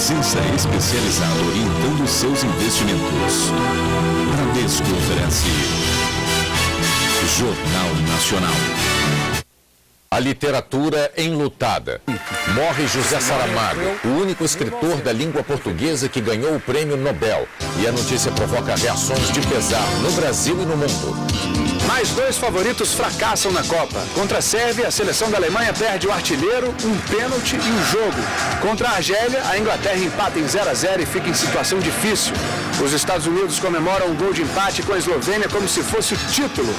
Presença especializada orientando seus investimentos. Bradesco oferece Jornal Nacional. A literatura enlutada. Morre José Saramago, o único escritor da língua portuguesa que ganhou o prêmio Nobel. E a notícia provoca reações de pesar no Brasil e no mundo. Mais 2 favoritos fracassam na Copa. Contra a Sérvia, a seleção da Alemanha perde o artilheiro, um pênalti e um jogo. Contra a Argélia, a Inglaterra empata em 0-0 e fica em situação difícil. Os Estados Unidos comemoram um gol de empate com a Eslovênia como se fosse o título.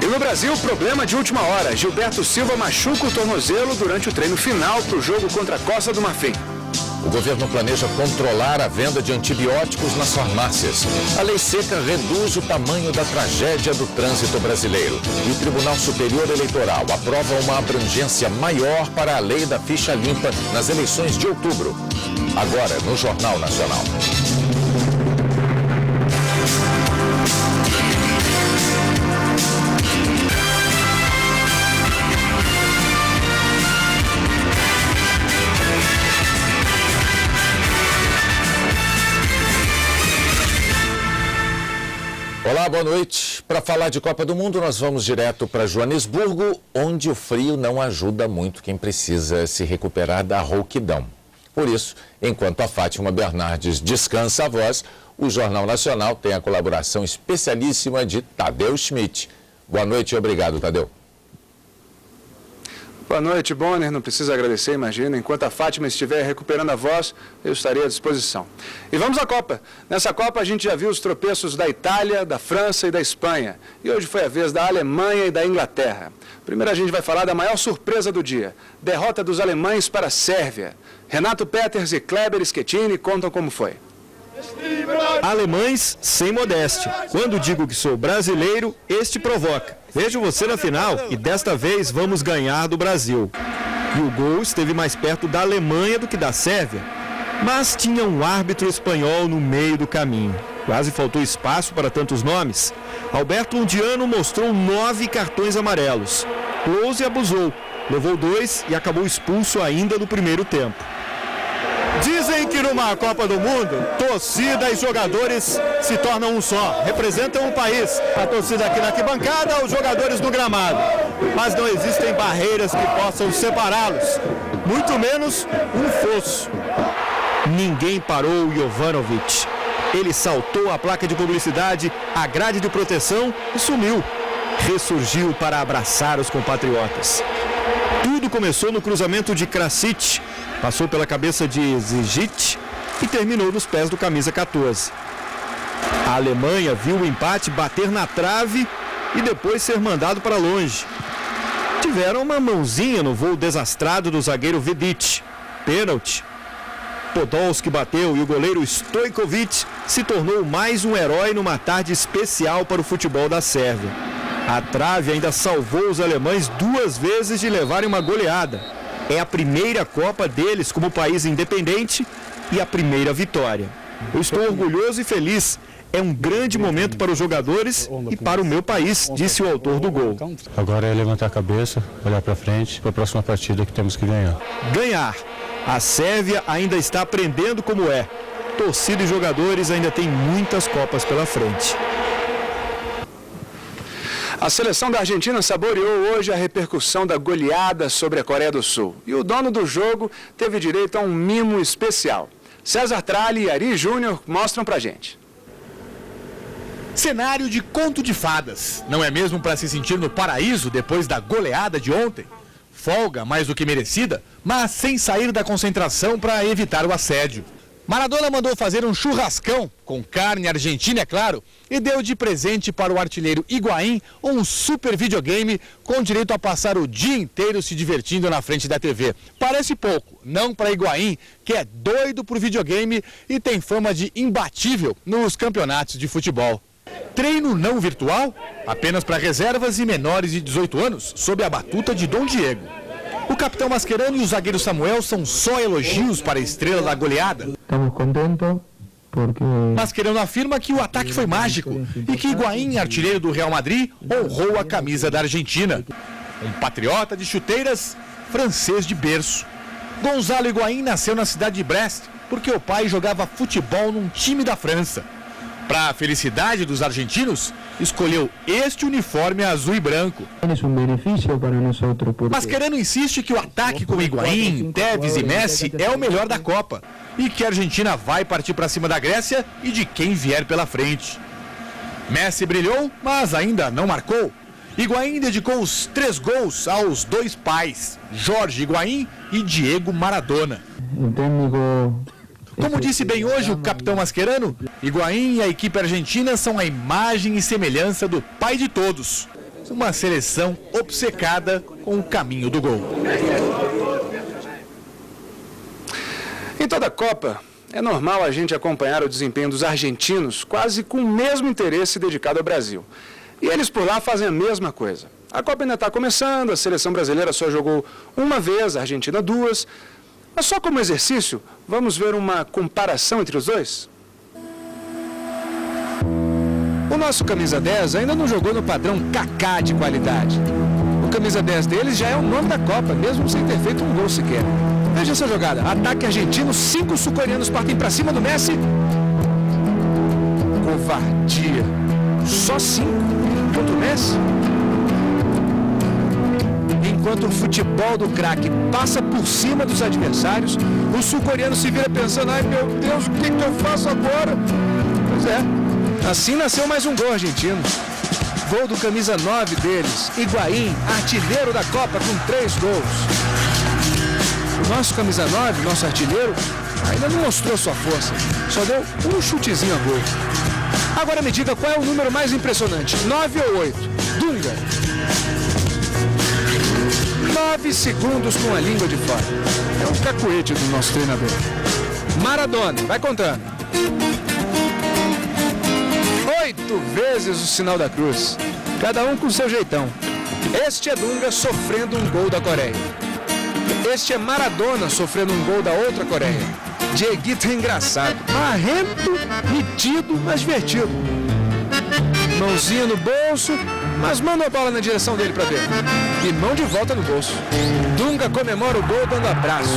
E no Brasil, problema de última hora. Gilberto Silva machuca o tornozelo durante o treino final para o jogo contra a Costa do Marfim. O governo planeja controlar a venda de antibióticos nas farmácias. A lei seca reduz o tamanho da tragédia do trânsito brasileiro. E o Tribunal Superior Eleitoral aprova uma abrangência maior para a lei da ficha limpa nas eleições de outubro. Agora, no Jornal Nacional. Olá, boa noite. Para falar de Copa do Mundo, nós vamos direto para Joanesburgo, onde o frio não ajuda muito quem precisa se recuperar da rouquidão. Por isso, enquanto a Fátima Bernardes descansa a voz, o Jornal Nacional tem a colaboração especialíssima de Tadeu Schmidt. Boa noite e obrigado, Tadeu. Boa noite, Bonner. Não precisa agradecer, imagina. Enquanto a Fátima estiver recuperando a voz, eu estarei à disposição. E vamos à Copa. Nessa Copa a gente já viu os tropeços da Itália, da França e da Espanha. E hoje foi a vez da Alemanha e da Inglaterra. Primeiro a gente vai falar da maior surpresa do dia. Derrota dos alemães para a Sérvia. Renato Peters e Kleber Schettini contam como foi. Alemães sem modéstia. Quando digo que sou brasileiro, este provoca. Vejo você na final e desta vez vamos ganhar do Brasil. E o gol esteve mais perto da Alemanha do que da Sérvia. Mas tinha um árbitro espanhol no meio do caminho. Quase faltou espaço para tantos nomes. Alberto Undiano mostrou 9 cartões amarelos. Klose abusou, levou 2 e acabou expulso ainda no primeiro tempo. Dizem que numa Copa do Mundo, torcida e jogadores se tornam um só, representam um país. A torcida aqui na arquibancada, os jogadores no gramado. Mas não existem barreiras que possam separá-los, muito menos um fosso. Ninguém parou o Jovanovic. Ele saltou a placa de publicidade, a grade de proteção e sumiu. Ressurgiu para abraçar os compatriotas. Tudo começou no cruzamento de Krasic, passou pela cabeça de Zigic e terminou nos pés do camisa 14. A Alemanha viu o empate bater na trave e depois ser mandado para longe. Tiveram uma mãozinha no voo desastrado do zagueiro Vidic. Pênalti. Podolski bateu e o goleiro Stojkovic se tornou mais um herói numa tarde especial para o futebol da Sérvia. A trave ainda salvou os alemães 2 vezes de levarem uma goleada. É a primeira Copa deles como país independente e a primeira vitória. Eu estou orgulhoso e feliz. É um grande momento para os jogadores e para o meu país, disse o autor do gol. Agora é levantar a cabeça, olhar para frente, para a próxima partida que temos que ganhar. Ganhar. A Sérvia ainda está aprendendo como é. Torcida e jogadores ainda têm muitas Copas pela frente. A seleção da Argentina saboreou hoje a repercussão da goleada sobre a Coreia do Sul. E o dono do jogo teve direito a um mimo especial. César Tralli e Ari Júnior mostram pra gente. Cenário de conto de fadas. Não é mesmo para se sentir no paraíso depois da goleada de ontem? Folga mais do que merecida, mas sem sair da concentração para evitar o assédio. Maradona mandou fazer um churrascão, com carne argentina, é claro, e deu de presente para o artilheiro Higuaín um super videogame com direito a passar o dia inteiro se divertindo na frente da TV. Parece pouco, não para Higuaín, que é doido por videogame e tem fama de imbatível nos campeonatos de futebol. Treino não virtual, apenas para reservas e menores de 18 anos, sob a batuta de Dom Diego. O capitão Mascherano e o zagueiro Samuel são só elogios para a estrela da goleada. Estamos contentos porque... Mascherano afirma que o ataque foi mágico e que Higuaín, artilheiro do Real Madrid, honrou a camisa da Argentina. Um patriota de chuteiras, francês de berço. Gonzalo Higuaín nasceu na cidade de Brest, porque o pai jogava futebol num time da França. Para a felicidade dos argentinos, escolheu este uniforme azul e branco. Mascherano insiste que o ataque com Higuaín, Tevez e Messi é o melhor da Copa e que a Argentina vai partir para cima da Grécia e de quem vier pela frente. Messi brilhou, mas ainda não marcou. Higuaín dedicou os 3 gols aos 2 pais, Jorge Higuaín e Diego Maradona. Como disse bem hoje o capitão Mascherano, Higuaín e a equipe argentina são a imagem e semelhança do pai de todos. Uma seleção obcecada com o caminho do gol. Em toda a Copa, é normal a gente acompanhar o desempenho dos argentinos quase com o mesmo interesse dedicado ao Brasil. E eles por lá fazem a mesma coisa. A Copa ainda está começando, a seleção brasileira só jogou uma vez, a Argentina 2. Mas só como exercício, vamos ver uma comparação entre os dois? O nosso camisa 10 ainda não jogou no padrão Kaká de qualidade. O camisa 10 deles já é o nome da Copa, mesmo sem ter feito um gol sequer. Veja essa jogada. Ataque argentino, 5 sul-coreanos partem para cima do Messi. Covardia. Só 5 contra o Messi. Enquanto o futebol do craque passa por cima dos adversários, o sul-coreano se vira pensando: ai meu Deus, o que eu faço agora? Pois é, assim nasceu mais um gol argentino. Gol do camisa 9 deles, Higuaín, artilheiro da Copa com 3 gols. O nosso camisa 9, nosso artilheiro, ainda não mostrou sua força, só deu um chutezinho a gol. Agora me diga qual é o número mais impressionante, 9 ou 8? Dunga. 9 segundos com a língua de fora. É um cacuete do nosso treinador. Maradona, vai contando. 8 vezes o sinal da cruz. Cada um com seu jeitão. Este é Dunga sofrendo um gol da Coreia. Este é Maradona sofrendo um gol da outra Coreia. Dieguito é engraçado. Marrento, metido, mas divertido. Mãozinha no bolso, mas manda a bola na direção dele para ver. E mão de volta no bolso. Dunga comemora o gol dando abraço.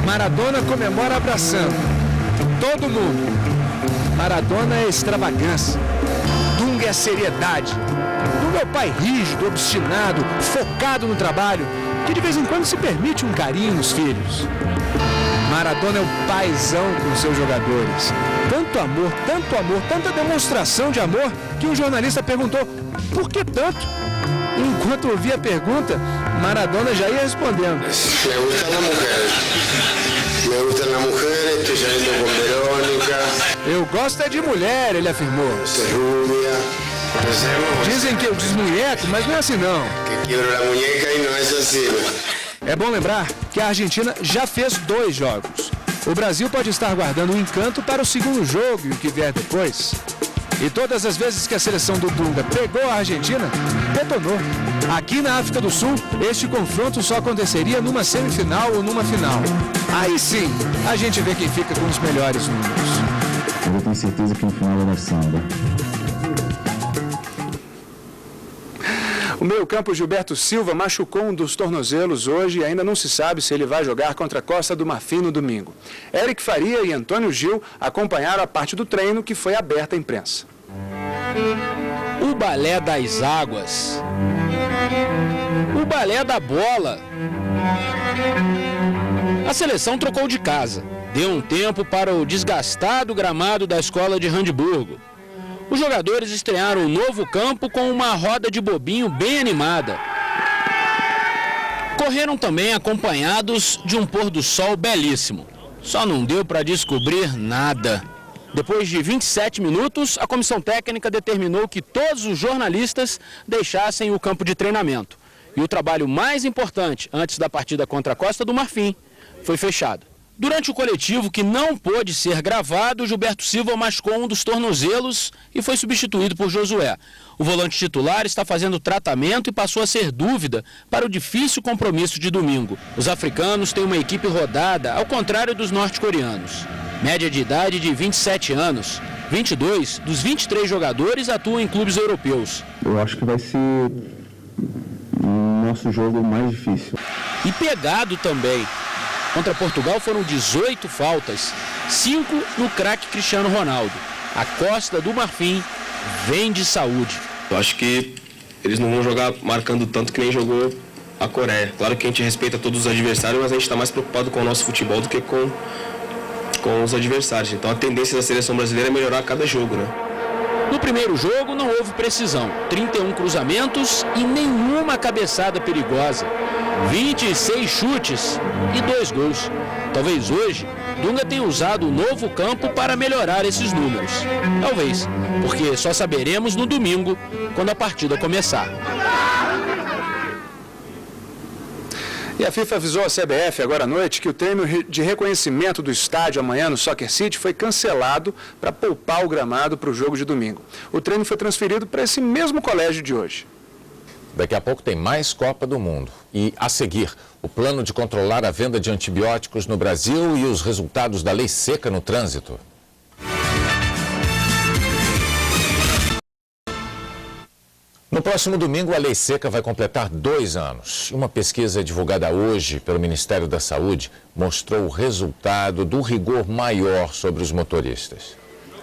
Maradona comemora abraçando. Todo mundo. Maradona é extravagância. Dunga é seriedade. Dunga é o pai rígido, obstinado, focado no trabalho, que de vez em quando se permite um carinho nos filhos. Maradona é o paizão com seus jogadores. Tanto amor, tanta demonstração de amor, que um jornalista perguntou: por que tanto? Enquanto ouvia a pergunta, Maradona já ia respondendo: Me gustan las mujeres, estoy saliendo con Verônica. Eu gosto é de mulher, ele afirmou. Rubia. Dizem que eu desmunheco, mas não é assim não. Que quiebro la muñeca y no es así. É bom lembrar que a Argentina já fez 2 jogos. O Brasil pode estar guardando um encanto para o segundo jogo e o que vier depois. E todas as vezes que a seleção do Dunga pegou a Argentina, detonou. Aqui na África do Sul, este confronto só aconteceria numa semifinal ou numa final. Aí sim, a gente vê quem fica com os melhores números. Eu tenho certeza que no final vai dar samba. O meio-campo Gilberto Silva machucou um dos tornozelos hoje e ainda não se sabe se ele vai jogar contra a Costa do Marfim no domingo. Eric Faria e Antônio Gil acompanharam a parte do treino que foi aberta à imprensa. O balé das águas. O balé da bola. A seleção trocou de casa. Deu um tempo para o desgastado gramado da escola de Hamburgo. Os jogadores estrearam o novo campo com uma roda de bobinho bem animada. Correram também acompanhados de um pôr do sol belíssimo. Só não deu para descobrir nada. Depois de 27 minutos, a comissão técnica determinou que todos os jornalistas deixassem o campo de treinamento. E o trabalho mais importante, antes da partida contra a Costa do Marfim, foi fechado. Durante o coletivo, que não pôde ser gravado, Gilberto Silva machucou um dos tornozelos e foi substituído por Josué. O volante titular está fazendo tratamento e passou a ser dúvida para o difícil compromisso de domingo. Os africanos têm uma equipe rodada, ao contrário dos norte-coreanos. Média de idade de 27 anos. 22 dos 23 jogadores atuam em clubes europeus. Eu acho que vai ser o nosso jogo mais difícil. E pegado também. Contra Portugal foram 18 faltas, 5 no craque Cristiano Ronaldo. A Costa do Marfim vem de saúde. Eu acho que eles não vão jogar marcando tanto que nem jogou a Coreia. Claro que a gente respeita todos os adversários, mas a gente está mais preocupado com o nosso futebol do que com os adversários. Então a tendência da seleção brasileira é melhorar a cada jogo, né? No primeiro jogo não houve precisão, 31 cruzamentos e nenhuma cabeçada perigosa, 26 chutes e 2 gols. Talvez hoje Dunga tenha usado o novo campo para melhorar esses números. Talvez, porque só saberemos no domingo, quando a partida começar. E a FIFA avisou a CBF agora à noite que o treino de reconhecimento do estádio amanhã no Soccer City foi cancelado para poupar o gramado para o jogo de domingo. O treino foi transferido para esse mesmo colégio de hoje. Daqui a pouco tem mais Copa do Mundo. E, a seguir, o plano de controlar a venda de antibióticos no Brasil e os resultados da lei seca no trânsito. No próximo domingo, a lei seca vai completar 2 anos. Uma pesquisa divulgada hoje pelo Ministério da Saúde mostrou o resultado do rigor maior sobre os motoristas.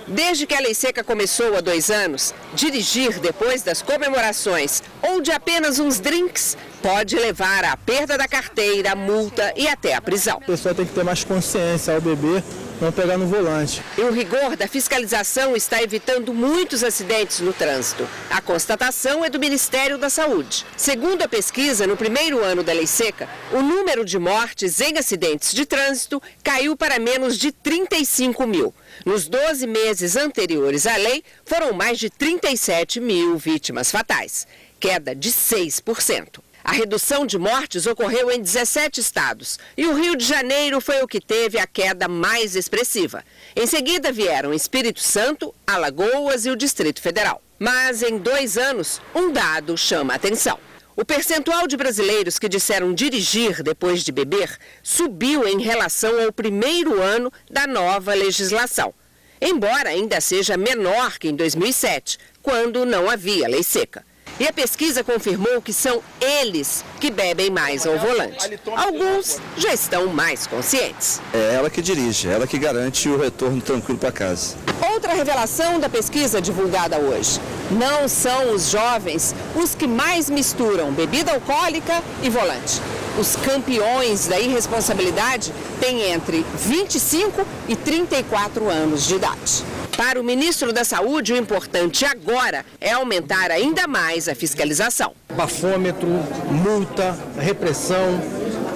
Desde que a lei seca começou há 2 anos, dirigir depois das comemorações ou de apenas uns drinks pode levar à perda da carteira, multa e até a prisão. A pessoa tem que ter mais consciência ao beber, não pegar no volante. E o rigor da fiscalização está evitando muitos acidentes no trânsito. A constatação é do Ministério da Saúde. Segundo a pesquisa, no primeiro ano da lei seca, o número de mortes em acidentes de trânsito caiu para menos de 35 mil. Nos 12 meses anteriores à lei, foram mais de 37 mil vítimas fatais, queda de 6%. A redução de mortes ocorreu em 17 estados e o Rio de Janeiro foi o que teve a queda mais expressiva. Em seguida vieram Espírito Santo, Alagoas e o Distrito Federal. Mas em 2 anos, um dado chama a atenção. O percentual de brasileiros que disseram dirigir depois de beber subiu em relação ao primeiro ano da nova legislação, embora ainda seja menor que em 2007, quando não havia lei seca. E a pesquisa confirmou que são eles que bebem mais ao volante. Alguns já estão mais conscientes. É ela que dirige, é ela que garante o retorno tranquilo para casa. Outra revelação da pesquisa divulgada hoje. Não são os jovens os que mais misturam bebida alcoólica e volante. Os campeões da irresponsabilidade têm entre 25 e 34 anos de idade. Para o ministro da Saúde, o importante agora é aumentar ainda mais a fiscalização. Bafômetro, multa, repressão.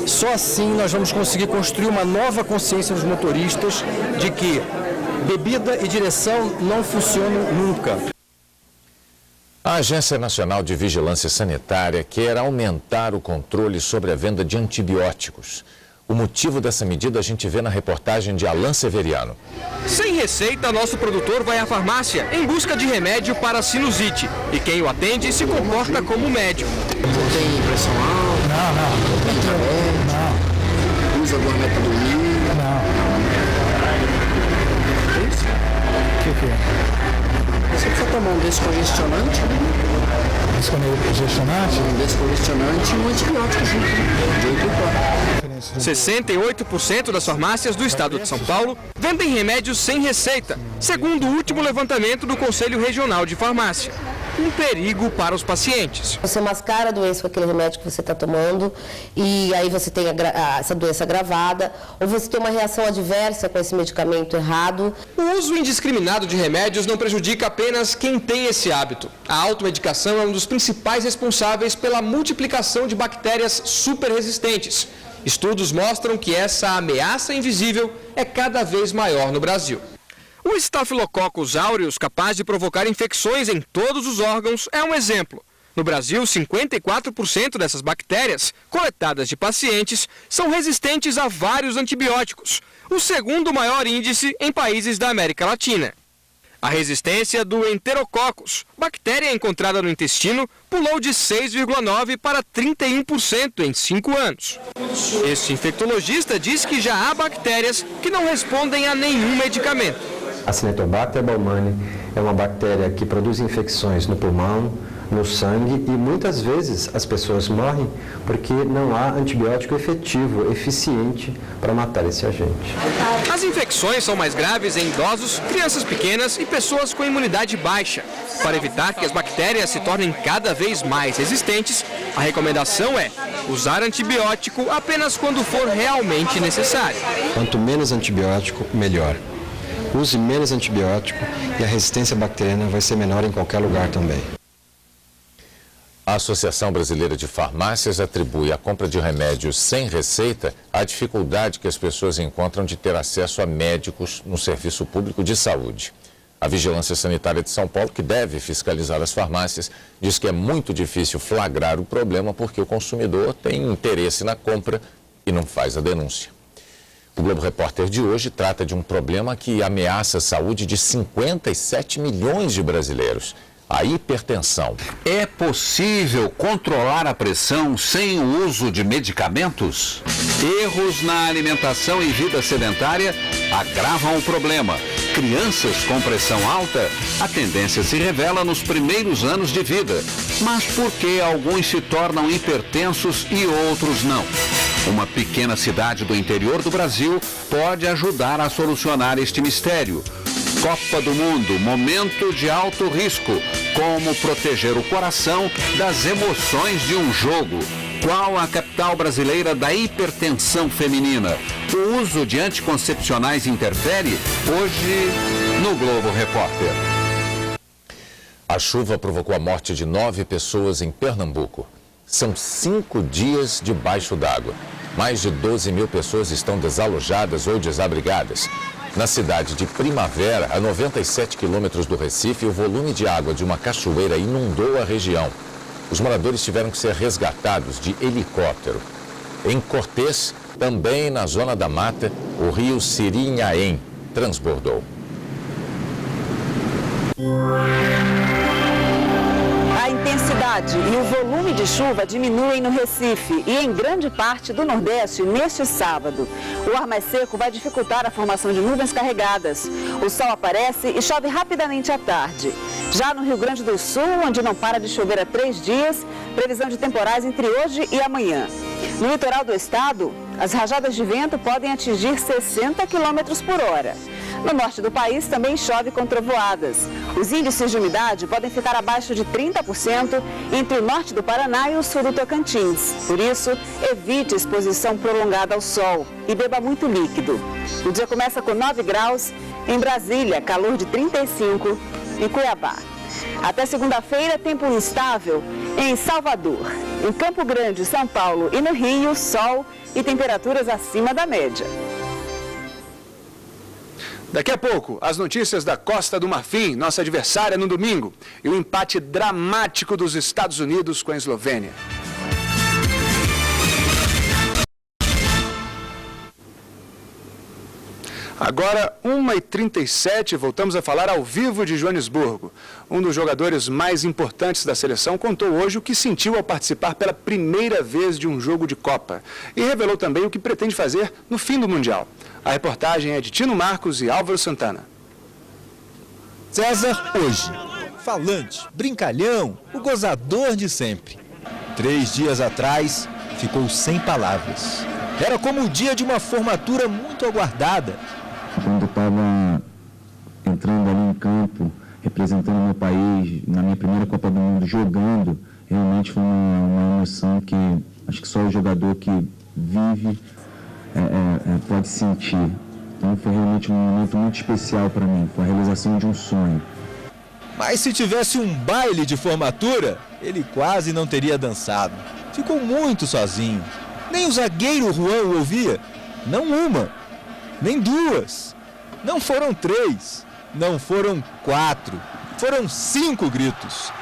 Só assim nós vamos conseguir construir uma nova consciência dos motoristas de que bebida e direção não funcionam nunca. A Agência Nacional de Vigilância Sanitária quer aumentar o controle sobre a venda de antibióticos. O motivo dessa medida a gente vê na reportagem de Alan Severiano. Sem receita, nosso produtor vai à farmácia em busca de remédio para sinusite. E quem o atende se comporta como médico. Tem pressão alta? Não. Tem diabetes? Não. Usa dormir para dormir? Não. O que é? Você precisa tomar um descongestionante? Descongestionante? Um descongestionante e um antibiótico junto. 68% das farmácias do estado de São Paulo vendem remédios sem receita, segundo o último levantamento do Conselho Regional de Farmácia. Um perigo para os pacientes. Você mascara a doença com aquele remédio que você está tomando e aí você tem essa doença agravada, ou você tem uma reação adversa com esse medicamento errado. O uso indiscriminado de remédios não prejudica apenas quem tem esse hábito. A automedicação é um dos principais responsáveis pela multiplicação de bactérias superresistentes. Estudos mostram que essa ameaça invisível é cada vez maior no Brasil. O Staphylococcus aureus, capaz de provocar infecções em todos os órgãos, é um exemplo. No Brasil, 54% dessas bactérias, coletadas de pacientes, são resistentes a vários antibióticos, o segundo maior índice em países da América Latina. A resistência do Enterococcus, bactéria encontrada no intestino, pulou de 6,9% para 31% em 5 anos. Este infectologista diz que já há bactérias que não respondem a nenhum medicamento. A Acinetobacter baumannii é uma bactéria que produz infecções no pulmão, no sangue e muitas vezes as pessoas morrem porque não há antibiótico efetivo, eficiente para matar esse agente. As infecções são mais graves em idosos, crianças pequenas e pessoas com imunidade baixa. Para evitar que as bactérias se tornem cada vez mais resistentes, a recomendação é usar antibiótico apenas quando for realmente necessário. Quanto menos antibiótico, melhor. Use menos antibiótico e a resistência bacteriana vai ser menor em qualquer lugar também. A Associação Brasileira de Farmácias atribui a compra de remédios sem receita à dificuldade que as pessoas encontram de ter acesso a médicos no serviço público de saúde. A Vigilância Sanitária de São Paulo, que deve fiscalizar as farmácias, diz que é muito difícil flagrar o problema porque o consumidor tem interesse na compra e não faz a denúncia. O Globo Repórter de hoje trata de um problema que ameaça a saúde de 57 milhões de brasileiros. A hipertensão. É possível controlar a pressão sem o uso de medicamentos? Erros na alimentação e vida sedentária agravam o problema. Crianças com pressão alta, a tendência se revela nos primeiros anos de vida. Mas por que alguns se tornam hipertensos e outros não? Uma pequena cidade do interior do Brasil pode ajudar a solucionar este mistério. Copa do Mundo, momento de alto risco. Como proteger o coração das emoções de um jogo? Qual a capital brasileira da hipertensão feminina? O uso de anticoncepcionais interfere? Hoje, no Globo Repórter. A chuva provocou a morte de 9 pessoas em Pernambuco. São 5 dias debaixo d'água. Mais de 12 mil pessoas estão desalojadas ou desabrigadas. Na cidade de Primavera, a 97 quilômetros do Recife, o volume de água de uma cachoeira inundou a região. Os moradores tiveram que ser resgatados de helicóptero. Em Cortês, também na zona da mata, o rio Sirinhaém transbordou. A intensidade e o volume de chuva diminuem no Recife e em grande parte do Nordeste neste sábado. O ar mais seco vai dificultar a formação de nuvens carregadas. O sol aparece e chove rapidamente à tarde. Já no Rio Grande do Sul, onde não para de chover há 3 dias, previsão de temporais entre hoje e amanhã. No litoral do estado, as rajadas de vento podem atingir 60 km por hora. No norte do país também chove com trovoadas. Os índices de umidade podem ficar abaixo de 30% entre o norte do Paraná e o sul do Tocantins. Por isso, evite exposição prolongada ao sol e beba muito líquido. O dia começa com 9 graus em Brasília, calor de 35 em Cuiabá. Até segunda-feira, tempo instável em Salvador. Em Campo Grande, São Paulo e no Rio, sol e temperaturas acima da média. Daqui a pouco, as notícias da Costa do Marfim, nossa adversária no domingo, e o empate dramático dos Estados Unidos com a Eslovênia. Agora, 1h37, voltamos a falar ao vivo de Joanesburgo. Um dos jogadores mais importantes da seleção contou hoje o que sentiu ao participar pela primeira vez de um jogo de Copa. E revelou também o que pretende fazer no fim do Mundial. A reportagem é de Tino Marcos e Álvaro Santana. César hoje, falante, brincalhão, o gozador de sempre. 3 dias atrás, ficou sem palavras. Era como o dia de uma formatura muito aguardada. Quando eu estava entrando ali em campo, representando o meu país, na minha primeira Copa do Mundo, jogando, realmente foi uma emoção que acho que só o jogador que vive pode sentir. Então foi realmente um momento muito especial para mim, foi a realização de um sonho. Mas se tivesse um baile de formatura, ele quase não teria dançado. Ficou muito sozinho. Nem o zagueiro Juan o ouvia. Não uma, nem 2. Não foram 3, não foram 4. Foram 5 gritos.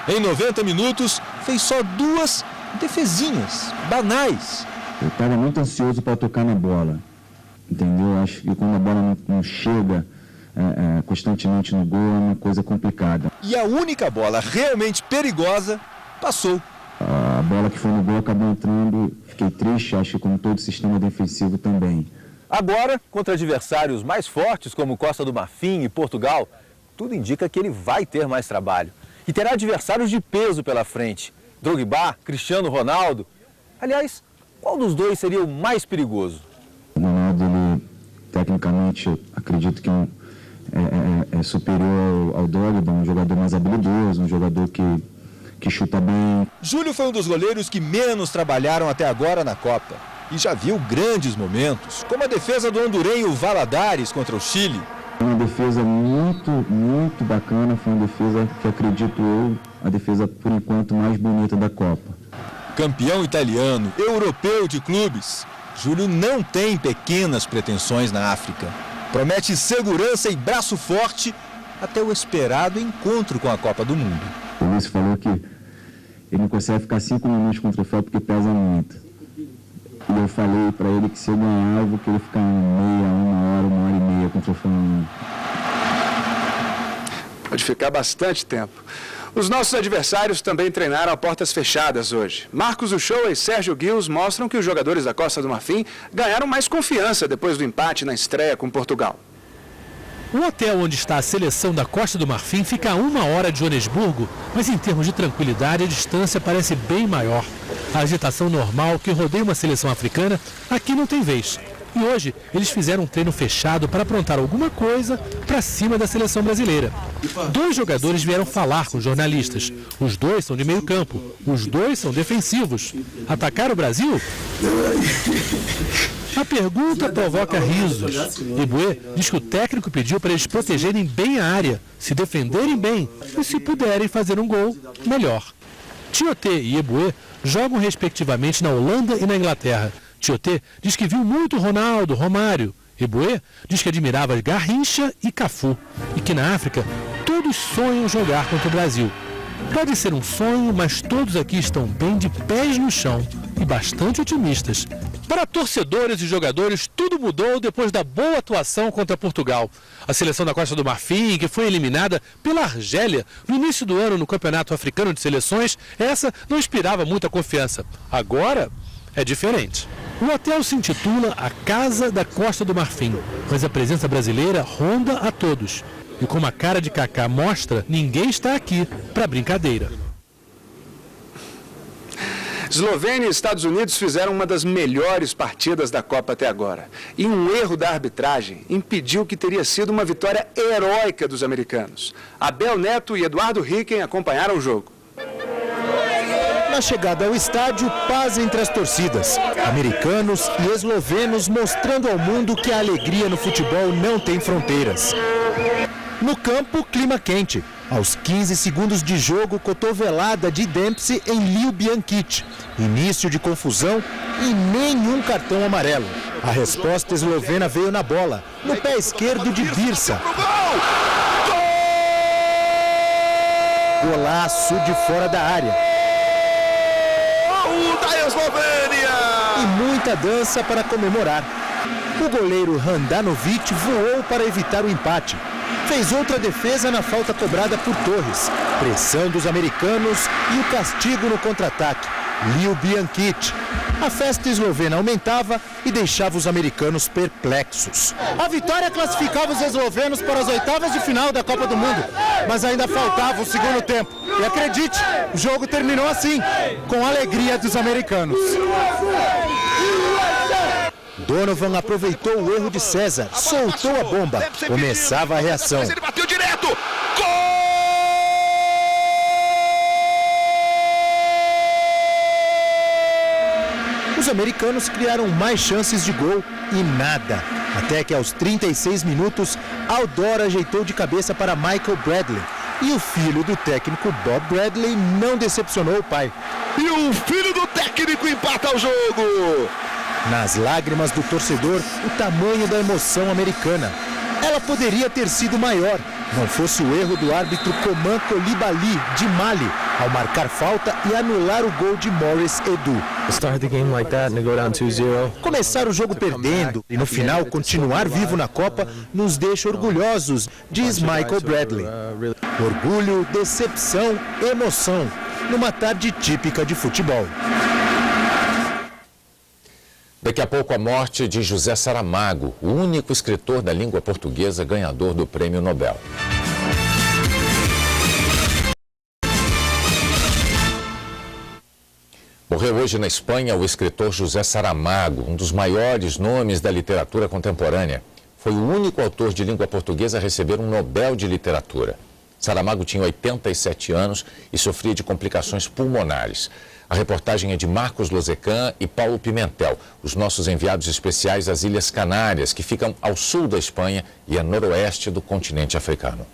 Em 90 minutos, fez só 2 defesinhas banais. Eu estava muito ansioso para tocar na bola, entendeu? Acho que quando a bola não chega constantemente no gol é uma coisa complicada. E a única bola realmente perigosa passou. A bola que foi no gol acabou entrando, fiquei triste, acho que como todo o sistema defensivo também. Agora, contra adversários mais fortes como Costa do Marfim e Portugal, tudo indica que ele vai ter mais trabalho. e terá adversários de peso pela frente. Drogba, Cristiano Ronaldo. Aliás, qual dos dois seria o mais perigoso? O Ronaldo, ele, tecnicamente, acredito que é superior ao Drogba, um jogador mais habilidoso, um jogador que chuta bem. Júlio foi um dos goleiros que menos trabalharam até agora na Copa. E já viu grandes momentos, como a defesa do hondurenho Valadares contra o Chile. Uma defesa muito bacana, foi uma defesa que acredito eu, a defesa por enquanto mais bonita da Copa. Campeão italiano, europeu de clubes, Júlio não tem pequenas pretensões na África. Promete segurança e braço forte até o esperado encontro com a Copa do Mundo. O Luiz falou que ele não consegue ficar 5 minutos com o troféu porque pesa muito. E eu falei para ele que se eu ganhar, eu vou querer ficar uma hora e meia com o troféu. Pode ficar bastante tempo. Os nossos adversários também treinaram a portas fechadas hoje. Marcos Uchoa e Sérgio Guils mostram que os jogadores da Costa do Marfim ganharam mais confiança depois do empate na estreia com Portugal. O hotel onde está a seleção da Costa do Marfim fica a 1 hora de Joanesburgo, mas em termos de tranquilidade a distância parece bem maior. A agitação normal que rodeia uma seleção africana aqui não tem vez. E hoje eles fizeram um treino fechado para aprontar alguma coisa para cima da seleção brasileira. 2 jogadores vieram falar com jornalistas. Os 2 são de meio campo, os 2 são defensivos. Atacar o Brasil? A pergunta provoca risos. Eboué diz que o técnico pediu para eles protegerem bem a área, se defenderem bem e, se puderem fazer um gol, melhor. Tioté e Eboué jogam respectivamente na Holanda e na Inglaterra. Tioté diz que viu muito Ronaldo, Romário. Eboué diz que admirava Garrincha e Cafu e que na África todos sonham jogar contra o Brasil. Pode ser um sonho, mas todos aqui estão bem de pés no chão e bastante otimistas. Para torcedores e jogadores, tudo mudou depois da boa atuação contra Portugal. A seleção da Costa do Marfim, que foi eliminada pela Argélia no início do ano no Campeonato Africano de Seleções, essa não inspirava muita confiança. Agora é diferente. O hotel se intitula A Casa da Costa do Marfim, mas a presença brasileira ronda a todos. E como a cara de Kaká mostra, ninguém está aqui para brincadeira. Eslovênia e Estados Unidos fizeram uma das melhores partidas da Copa até agora. E um erro da arbitragem impediu que teria sido uma vitória heróica dos americanos. Abel Neto e Eduardo Ricken acompanharam o jogo. Na chegada ao estádio, paz entre as torcidas. Americanos e eslovenos mostrando ao mundo que a alegria no futebol não tem fronteiras. No campo, clima quente. Aos 15 segundos de jogo, cotovelada de Dempsey em Liu Bianchit. Início de confusão e nenhum cartão amarelo. A resposta eslovena veio na bola, no pé esquerdo de Birsa. Golaço de fora da área. Da Eslovênia! E muita dança para comemorar. O goleiro Handanovic voou para evitar o empate. Fez outra defesa na falta cobrada por Torres. Pressão dos americanos e o castigo no contra-ataque. Liu Bianchit. A festa eslovena aumentava e deixava os americanos perplexos. A vitória classificava os eslovenos para as oitavas de final da Copa do Mundo. Mas ainda faltava o segundo tempo. E acredite, o jogo terminou assim, com a alegria dos americanos. Donovan aproveitou o erro de César, soltou a bomba, começava a reação. Ele bateu direto! Gol! Os americanos criaram mais chances de gol e nada. Até que aos 36 minutos, Aldor ajeitou de cabeça para Michael Bradley. E o filho do técnico Bob Bradley não decepcionou o pai. E o filho do técnico empata o jogo! Nas lágrimas do torcedor, o tamanho da emoção americana. Ela poderia ter sido maior, não fosse o erro do árbitro Coman Coulibaly, de Mali, ao marcar falta e anular o gol de Morris Edu. Começar o jogo perdendo e no final continuar vivo na Copa nos deixa orgulhosos, diz Michael Bradley. Orgulho, decepção, emoção, numa tarde típica de futebol. Daqui a pouco a morte de José Saramago, o único escritor da língua portuguesa ganhador do Prêmio Nobel. hoje na Espanha o escritor José Saramago, um dos maiores nomes da literatura contemporânea. Foi o único autor de língua portuguesa a receber um Nobel de Literatura. Saramago tinha 87 anos e sofria de complicações pulmonares. A reportagem é de Marcos Lozecan e Paulo Pimentel, os nossos enviados especiais às Ilhas Canárias, que ficam ao sul da Espanha e a noroeste do continente africano.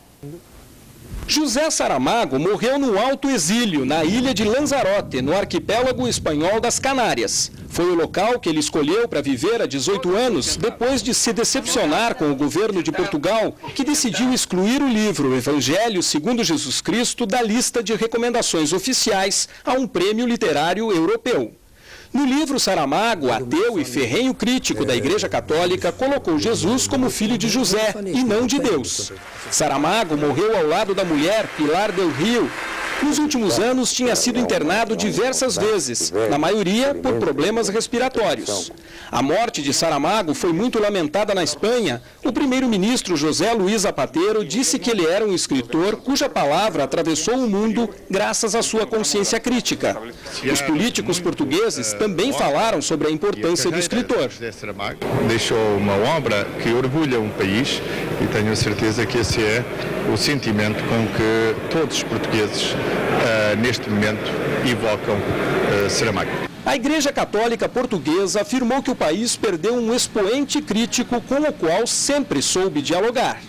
José Saramago morreu no alto exílio, na ilha de Lanzarote, no arquipélago espanhol das Canárias. Foi o local que ele escolheu para viver há 18 anos, depois de se decepcionar com o governo de Portugal, que decidiu excluir o livro Evangelho segundo Jesus Cristo da lista de recomendações oficiais a um prêmio literário europeu. No livro, Saramago, ateu e ferrenho crítico da Igreja Católica, colocou Jesus como filho de José e não de Deus. Saramago morreu ao lado da mulher Pilar del Rio. Nos últimos anos, tinha sido internado diversas vezes, na maioria por problemas respiratórios. A morte de Saramago foi muito lamentada na Espanha. O primeiro-ministro José Luís Zapatero disse que ele era um escritor cuja palavra atravessou o mundo graças à sua consciência crítica. Os políticos portugueses também falaram sobre a importância do escritor. Deixou uma obra que orgulha um país e tenho a certeza que esse é o sentimento com que todos os portugueses neste momento evocam Saramago. A Igreja Católica Portuguesa afirmou que o país perdeu um expoente crítico com o qual sempre soube dialogar.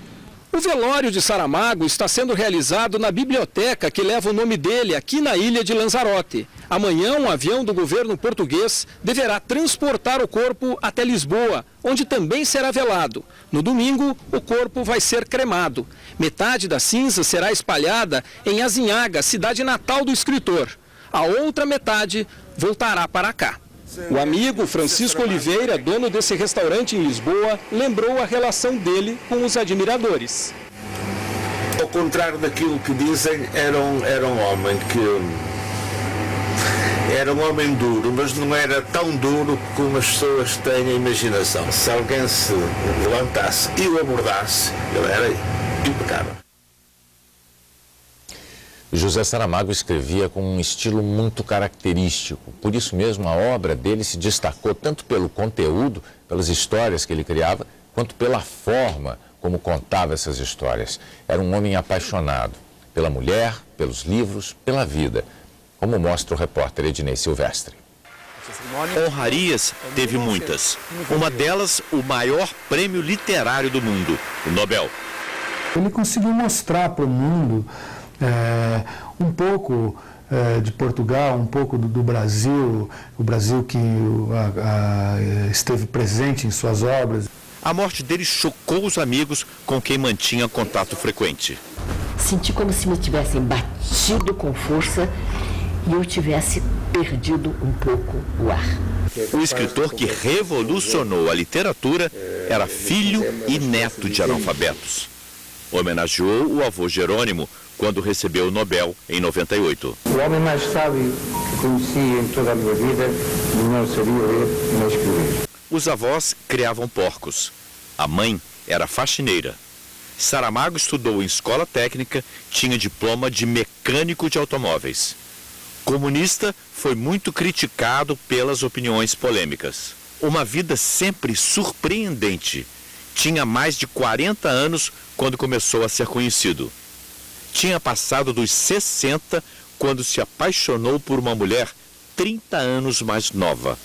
O velório de Saramago está sendo realizado na biblioteca que leva o nome dele aqui na ilha de Lanzarote. Amanhã, um avião do governo português deverá transportar o corpo até Lisboa, onde também será velado. No domingo, o corpo vai ser cremado. Metade da cinza será espalhada em Azinhaga, cidade natal do escritor. A outra metade voltará para cá. O amigo Francisco Oliveira, dono desse restaurante em Lisboa, lembrou a relação dele com os admiradores. Ao contrário daquilo que dizem, era um homem era um homem duro, mas não era tão duro como as pessoas têm a imaginação. Se alguém se levantasse e o abordasse, ele era impecável. José Saramago escrevia com um estilo muito característico. Por isso mesmo, a obra dele se destacou tanto pelo conteúdo, pelas histórias que ele criava, quanto pela forma como contava essas histórias. Era um homem apaixonado pela mulher, pelos livros, pela vida, como mostra o repórter Ednei Silvestre. Honrarias teve muitas. Uma delas, o maior prêmio literário do mundo, o Nobel. Ele conseguiu mostrar para o mundo um pouco de Portugal, um pouco do Brasil, o Brasil que esteve presente em suas obras. A morte dele chocou os amigos com quem mantinha contato frequente. Senti como se me tivessem batido com força e eu tivesse perdido um pouco o ar. O escritor que revolucionou a literatura era filho e neto de analfabetos. Homenageou o avô Jerônimo quando recebeu o Nobel em 98. O homem mais sábio que conheci em toda a minha vida não sabia ler nem escrever. Os avós criavam porcos. A mãe era faxineira. Saramago estudou em escola técnica, tinha diploma de mecânico de automóveis. Comunista, foi muito criticado pelas opiniões polêmicas. Uma vida sempre surpreendente. Tinha mais de 40 anos quando começou a ser conhecido. Tinha passado dos 60 quando se apaixonou por uma mulher 30 anos mais nova,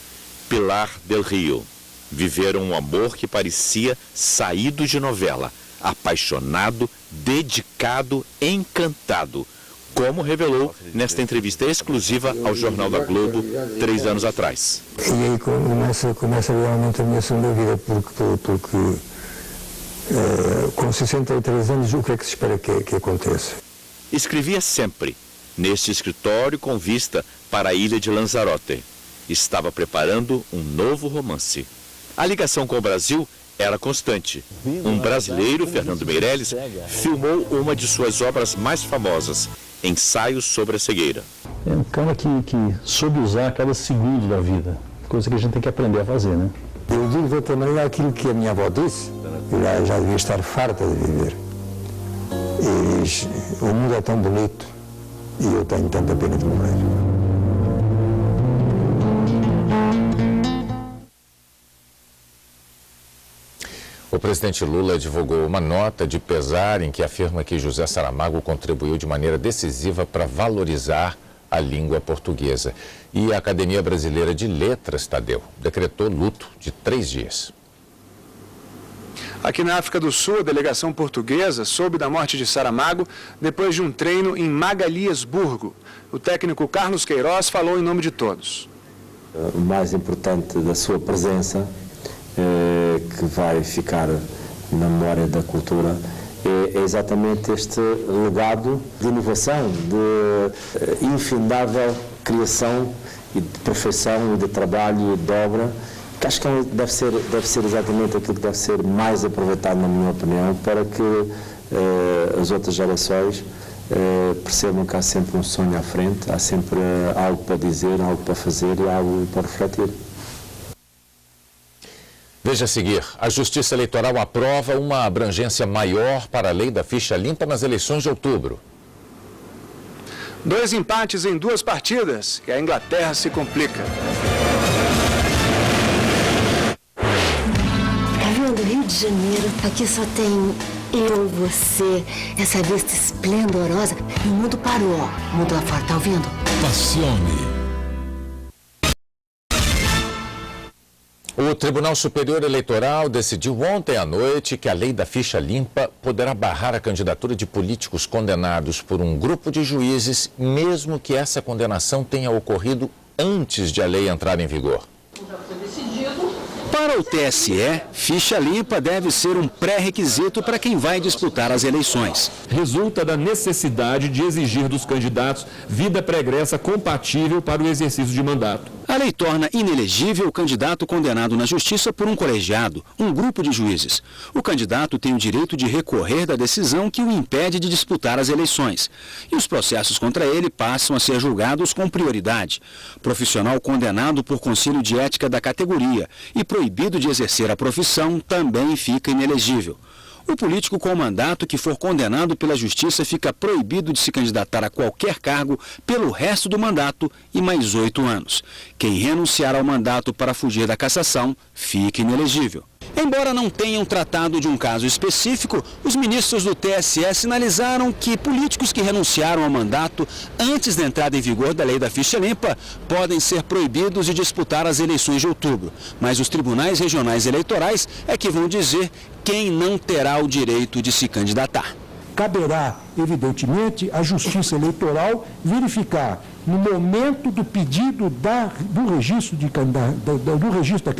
Pilar del Rio. Viveram um amor que parecia saído de novela, apaixonado, dedicado, encantado, como revelou nesta entrevista exclusiva ao Jornal da Globo 3 anos atrás. E aí começa realmente a minha segunda vida, porque com 63 anos, o que é que se espera que aconteça? Escrevia sempre, neste escritório com vista para a ilha de Lanzarote. Estava preparando um novo romance. A ligação com o Brasil era constante. Um brasileiro, Fernando Meirelles, filmou uma de suas obras mais famosas, Ensaios sobre a Cegueira. É um cara que soube usar cada segundo da vida, coisa que a gente tem que aprender a fazer, né? Eu digo de outra maneira aquilo que a minha avó disse, eu já devia estar farta de viver. E diz, o mundo é tão bonito e eu tenho tanta pena de morrer. O presidente Lula divulgou uma nota de pesar em que afirma que José Saramago contribuiu de maneira decisiva para valorizar a língua portuguesa. E a Academia Brasileira de Letras, Tadeu, decretou luto de 3 dias. Aqui na África do Sul, a delegação portuguesa soube da morte de Saramago depois de um treino em Magaliesburgo. O técnico Carlos Queiroz falou em nome de todos. O mais importante da sua presença, que vai ficar na memória da cultura, é exatamente este legado de inovação, de infindável criação e de perfeição e de trabalho e de obra, que acho que deve ser exatamente aquilo que deve ser mais aproveitado, na minha opinião, para que as outras gerações percebam que há sempre um sonho à frente, há sempre algo para dizer, algo para fazer e algo para refletir. Veja a seguir, a Justiça Eleitoral aprova uma abrangência maior para a lei da ficha limpa nas eleições de outubro. 2 empates em 2 partidas e a Inglaterra se complica. Tá vendo? Rio de Janeiro, aqui só tem eu, você, essa vista esplendorosa. E o mundo parou, ó. O mundo lá fora, tá ouvindo? Passione. O Tribunal Superior Eleitoral decidiu ontem à noite que a lei da ficha limpa poderá barrar a candidatura de políticos condenados por um grupo de juízes, mesmo que essa condenação tenha ocorrido antes de a lei entrar em vigor. Para o TSE, ficha limpa deve ser um pré-requisito para quem vai disputar as eleições. Resulta da necessidade de exigir dos candidatos vida pregressa compatível para o exercício de mandato. A lei torna inelegível o candidato condenado na justiça por um colegiado, um grupo de juízes. O candidato tem o direito de recorrer da decisão que o impede de disputar as eleições. E os processos contra ele passam a ser julgados com prioridade. Profissional condenado por conselho de ética da categoria e proibido de exercer a profissão também fica inelegível. O político com mandato que for condenado pela justiça fica proibido de se candidatar a qualquer cargo pelo resto do mandato e mais 8 anos. Quem renunciar ao mandato para fugir da cassação fica inelegível. Embora não tenham tratado de um caso específico, os ministros do TSE sinalizaram que políticos que renunciaram ao mandato antes da entrada em vigor da lei da ficha limpa podem ser proibidos de disputar as eleições de outubro. Mas os tribunais regionais eleitorais é que vão dizer quem não terá o direito de se candidatar. Caberá, evidentemente, à Justiça Eleitoral verificar, no momento do pedido do registro da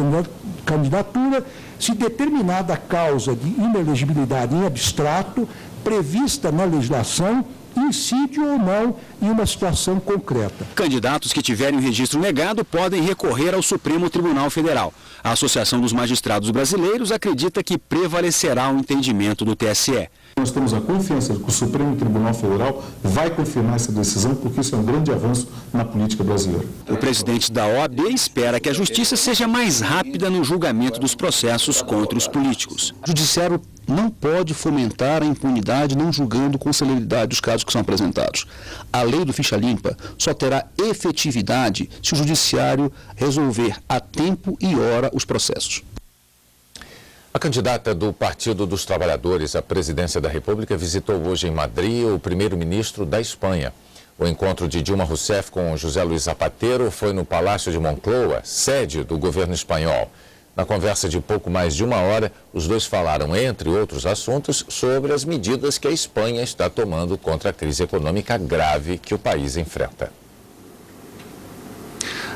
candidatura, se determinada causa de inelegibilidade em abstrato, prevista na legislação, incide ou não em uma situação concreta. Candidatos que tiverem o registro negado podem recorrer ao Supremo Tribunal Federal. A Associação dos Magistrados Brasileiros acredita que prevalecerá o entendimento do TSE. Nós temos a confiança de que o Supremo Tribunal Federal vai confirmar essa decisão, porque isso é um grande avanço na política brasileira. O presidente da OAB espera que a justiça seja mais rápida no julgamento dos processos contra os políticos. O judiciário não pode fomentar a impunidade não julgando com celeridade os casos que são apresentados. A lei do ficha limpa só terá efetividade se o judiciário resolver a tempo e hora os processos. A candidata do Partido dos Trabalhadores à presidência da República visitou hoje em Madrid o primeiro-ministro da Espanha. O encontro de Dilma Rousseff com José Luís Zapatero foi no Palácio de Moncloa, sede do governo espanhol. Na conversa de pouco mais de 1 hora, os dois falaram, entre outros assuntos, sobre as medidas que a Espanha está tomando contra a crise econômica grave que o país enfrenta.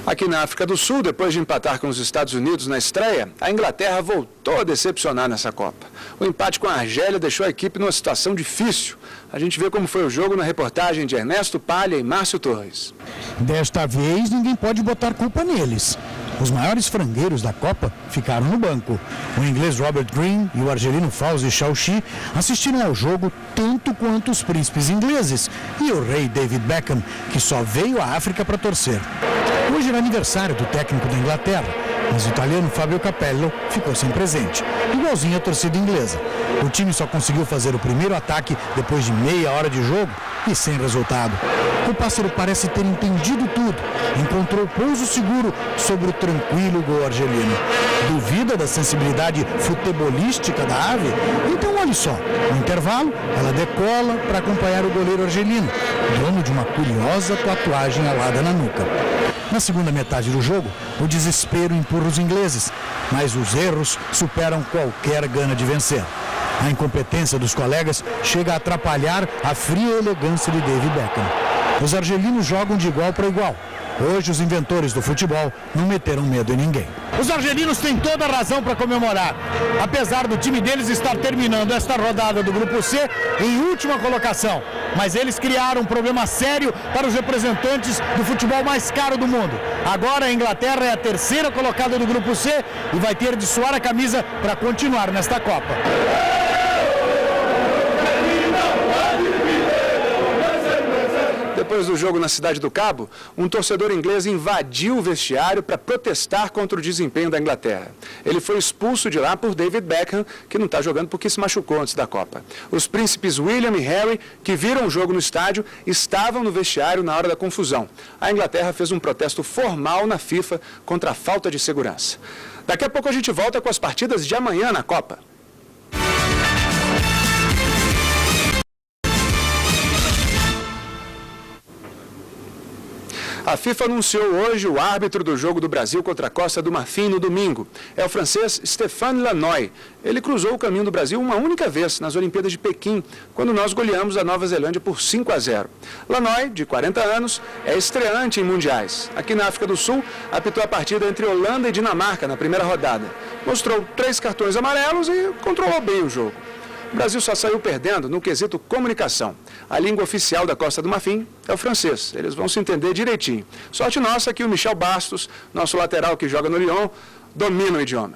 Aqui na África do Sul, depois de empatar com os Estados Unidos na estreia, a Inglaterra voltou a decepcionar nessa Copa. O empate com a Argélia deixou a equipe numa situação difícil. A gente vê como foi o jogo na reportagem de Ernesto Palha e Márcio Torres. Desta vez, ninguém pode botar culpa neles. Os maiores frangueiros da Copa ficaram no banco. O inglês Robert Green e o argelino Fawzi Chaouchi assistiram ao jogo tanto quanto os príncipes ingleses e o rei David Beckham, que só veio à África para torcer. Hoje era aniversário do técnico da Inglaterra. mas o italiano Fábio Capello ficou sem presente, igualzinho a torcida inglesa. O time só conseguiu fazer o primeiro ataque depois de meia hora de jogo e sem resultado. O pássaro parece ter entendido tudo, encontrou pouso seguro sobre o tranquilo gol argelino. Duvida da sensibilidade futebolística da ave? Então olhe só, no intervalo ela decola para acompanhar o goleiro argelino, dono de uma curiosa tatuagem alada na nuca. Na segunda metade do jogo, o desespero empurra os ingleses, mas os erros superam qualquer gana de vencer. A incompetência dos colegas chega a atrapalhar a fria elegância de David Beckham. Os argelinos jogam de igual para igual. Hoje os inventores do futebol não meteram medo em ninguém. Os argelinos têm toda a razão para comemorar. Apesar do time deles estar terminando esta rodada do Grupo C em última colocação. Mas eles criaram um problema sério para os representantes do futebol mais caro do mundo. Agora a Inglaterra é a terceira colocada do Grupo C e vai ter de suar a camisa para continuar nesta Copa. Depois do jogo na Cidade do Cabo, um torcedor inglês invadiu o vestiário para protestar contra o desempenho da Inglaterra. Ele foi expulso de lá por David Beckham, que não está jogando porque se machucou antes da Copa. Os príncipes William e Harry, que viram o jogo no estádio, estavam no vestiário na hora da confusão. A Inglaterra fez um protesto formal na FIFA contra a falta de segurança. Daqui a pouco a gente volta com as partidas de amanhã na Copa. A FIFA anunciou hoje o árbitro do jogo do Brasil contra a Costa do Marfim no domingo. É o francês Stéphane Lannoy. Ele cruzou o caminho do Brasil uma única vez nas Olimpíadas de Pequim, quando nós goleamos a Nova Zelândia por 5-0. Lannoy, de 40 anos, é estreante em mundiais. Aqui na África do Sul, apitou a partida entre Holanda e Dinamarca na primeira rodada. Mostrou 3 cartões amarelos e controlou bem o jogo. O Brasil só saiu perdendo no quesito comunicação. A língua oficial da Costa do Marfim é o francês. Eles vão se entender direitinho. Sorte nossa que o Michel Bastos, nosso lateral que joga no Lyon, domina o idioma.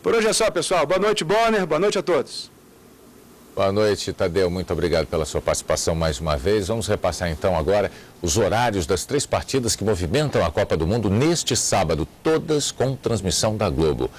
Por hoje é só, pessoal. Boa noite, Bonner. Boa noite a todos. Boa noite, Tadeu. Muito obrigado pela sua participação mais uma vez. Vamos repassar então agora os horários das 3 partidas que movimentam a Copa do Mundo neste sábado, todas com transmissão da Globo.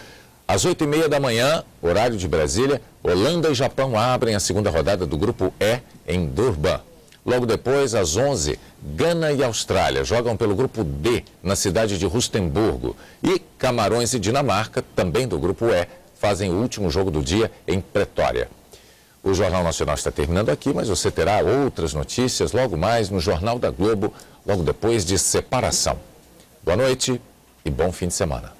Às 8h30 da manhã, horário de Brasília, Holanda e Japão abrem a segunda rodada do Grupo E em Durban. Logo depois, às 11h, Gana e Austrália jogam pelo Grupo D na cidade de Rustenburgo. E Camarões e Dinamarca, também do Grupo E, fazem o último jogo do dia em Pretória. O Jornal Nacional está terminando aqui, mas você terá outras notícias logo mais no Jornal da Globo, logo depois de Separação. Boa noite e bom fim de semana.